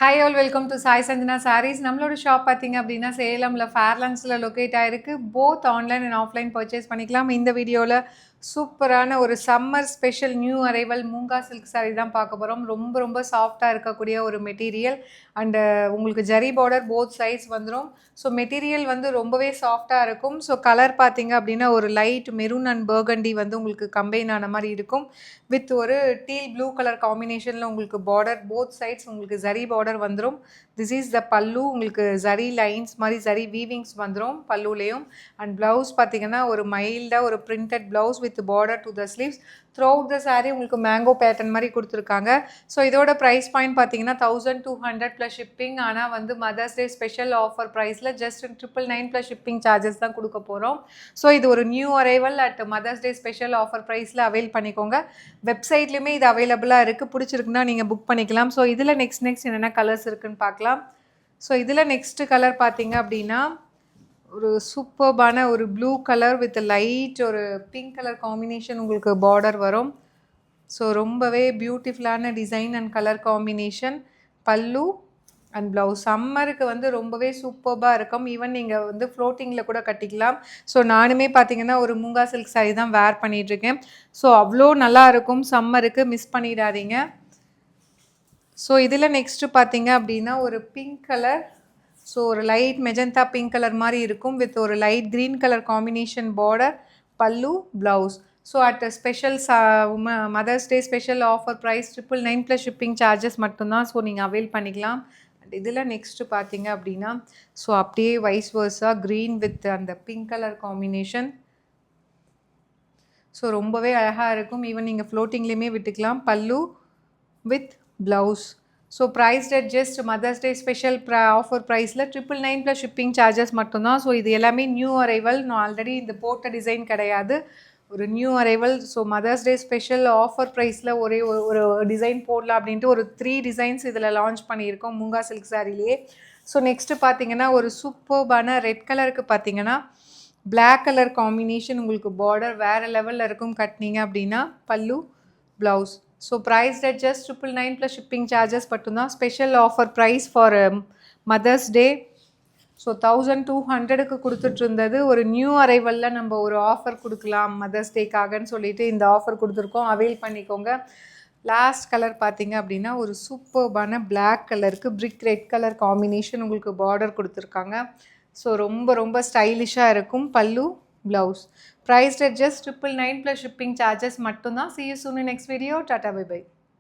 Hi all welcome to Sai Sanjana Sarees. நம்மளோட shop பார்த்தீங்க அப்படின்னா சேலமில் ஃபேர்லாண்ட்ஸில் லொக்கேட் ஆகிருக்கு. Both online and offline purchase பண்ணிக்கலாம். இந்த வீடியோவில் சூப்பரான ஒரு summer special new arrival moonga silk saree தான் பார்க்க போகிறோம். ரொம்ப ரொம்ப சாஃப்டாக இருக்கக்கூடிய ஒரு மெட்டீரியல் அண்டு உங்களுக்கு ஜரி பார்டர் போத் சைஸ் வந்துடும். ஸோ மெட்டீரியல் வந்து ரொம்பவே சாஃப்டாக இருக்கும். ஸோ கலர் பார்த்தீங்க அப்படின்னா ஒரு லைட் மெரூன் அண்ட் பர்கண்டி வந்து உங்களுக்கு கம்பைன் ஆன மாதிரி இருக்கும். வித் ஒரு டீல் ப்ளூ கலர் காம்பினேஷனில் உங்களுக்கு பார்டர் போத் சைட்ஸ் உங்களுக்கு ஜரி பார்டர் வந்துடும். திஸ் இஸ் த பல்லு. உங்களுக்கு ஜரி லைன்ஸ் மாதிரி ஜரி வீவிங்ஸ் வந்துடும் பல்லுலேயும். அண்ட் ப்ளவுஸ் பார்த்தீங்கன்னா ஒரு மைல்டாக ஒரு printed blouse with border to the sleeves. Through out the sari உங்களுக்கு மேங்கோ பேட்டர்ன் மாதிரி கொடுத்துருக்காங்க. ஸோ இதோட ப்ரைஸ் பாயிண்ட் பார்த்தீங்கன்னா 1200 ப்ளஸ் ஷிப்பிங். ஆனால் வந்து மதர்ஸ் டே ஸ்பெஷல் ஆஃபர் ப்ரைஸில் ஜஸ்ட் 999 ப்ளஸ் ஷிப்பிங் சார்ஜஸ் தான் கொடுக்க போகிறோம். ஸோ இது ஒரு new arrival at Mother's day special offer ப்ரைஸில் அவைல் பண்ணிக்கோங்க. வெப்சைட்லேயுமே இது அவைலபிளாக இருக்குது. பிடிச்சிருக்குன்னா நீங்கள் புக் பண்ணிக்கலாம். ஸோ இதில் நெக்ஸ்ட் என்னென்ன கலர்ஸ் இருக்குதுன்னு பார்க்கலாம். ஸோ இதில் நெக்ஸ்ட்டு கலர் பார்த்தீங்க அப்படின்னா ஒரு சூப்பர்பான ஒரு ப்ளூ கலர் வித் லைட் ஒரு பிங்க் கலர் காம்பினேஷன் உங்களுக்கு பார்டர் வரும். ஸோ ரொம்பவே பியூட்டிஃபுல்லான டிசைன் அண்ட் கலர் காம்பினேஷன். பல்லு அண்ட் ப்ளவுஸ் சம்மருக்கு வந்து ரொம்பவே சூப்பர்பாக இருக்கும். ஈவன் நீங்கள் வந்து ஃப்ளோட்டிங்கில் கூட கட்டிக்கலாம். ஸோ நானுமே பார்த்தீங்கன்னா ஒரு மூங்கா சில்க் சாரீ தான் வேர் பண்ணிகிட்ருக்கேன். ஸோ அவ்வளோ நல்லா இருக்கும் சம்மருக்கு, மிஸ் பண்ணிடாதீங்க. ஸோ இதில் நெக்ஸ்ட்டு பார்த்தீங்க அப்படின்னா ஒரு பிங்க் கலர். ஸோ ஒரு லைட் மெஜந்தா பிங்க் கலர் மாதிரி இருக்கும் வித் ஒரு light green colour combination border, pallu, blouse. So at special mother's day special offer price 999 plus shipping charges மட்டும்தான். ஸோ நீங்கள் அவைல் பண்ணிக்கலாம். அண்ட் இதில் நெக்ஸ்ட்டு பார்த்தீங்க அப்படின்னா ஸோ அப்படியே வைஸ் வர்ஸாக க்ரீன் வித் அந்த பிங்க் கலர் காம்பினேஷன். ஸோ ரொம்பவே அழகாக இருக்கும். ஈவன் நீங்கள் ஃப்ளோட்டிங்லேயுமே விட்டுக்கலாம். Pallu with blouse. So price at just mother's day special offer ப்ரைஸில் 999 ப்ளஸ் ஷிப்பிங் சார்ஜஸ் மட்டும்தான். ஸோ இது எல்லாமே நியூ அரைவல். நான் ஆல்ரெடி இந்த போட்ட டிசைன் கிடையாது, ஒரு நியூ அரைவல். ஸோ மதர்ஸ் டே ஸ்பெஷல் ஆஃபர் ப்ரைஸில் ஒரே ஒரு டிசைன் போடலாம் அப்படின்ட்டு ஒரு 3 டிசைன்ஸ் இதில் லான்ச் பண்ணியிருக்கோம் மூங்கா சில்க் சாரிலேயே. ஸோ நெக்ஸ்ட்டு பார்த்தீங்கன்னா ஒரு சூப்பர்பான ரெட் கலருக்கு பார்த்தீங்கன்னா பிளாக் கலர் காம்பினேஷன் உங்களுக்கு பார்டர் வேறு லெவலில் இருக்கும். கட்டினீங்க அப்படின்னா pallu, blouse. So price at just 999 plus shipping charges மட்டும்தான். Special offer price for mother's day. So 1200க்கு கொடுத்துட்டு இருந்தது ஒரு நியூ அரைவலில் நம்ம ஒரு ஆஃபர் கொடுக்கலாம் மதர்ஸ் டேக்காகன்னு சொல்லிட்டு இந்த ஆஃபர் கொடுத்துருக்கோம். அவைல் பண்ணிக்கோங்க. லாஸ்ட் கலர் பார்த்தீங்க அப்படின்னா ஒரு சூப்பர்பான பிளாக் கலருக்கு பிரிக் ரெட் கலர் காம்பினேஷன் உங்களுக்கு பார்டர் கொடுத்துருக்காங்க. ஸோ ரொம்ப ரொம்ப ஸ்டைலிஷாக இருக்கும். பல்லு, blouse. Priced at just 999 plus shipping charges மட்டும்தான். See you soon in next video. Tata bye bye.